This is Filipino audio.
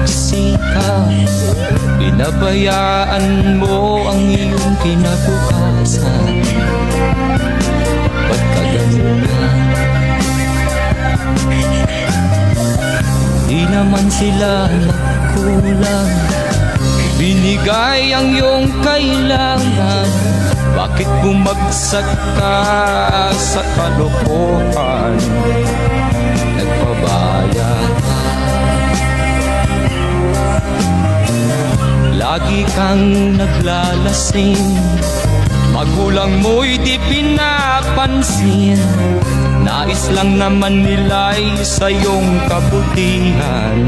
nagsisikap, pinabayaan mo ang iyong kinabukasan. Ba't ka ganun na? Di naman sila nagkulang, binigay ang iyong kailangan. Bakit bumagsak ka sa kalokohan? Nagpabaya ka, lagi kang naglalasing, magulang mo'y di pinapansin. Nais lang naman nila'y sa iyong kabutihan.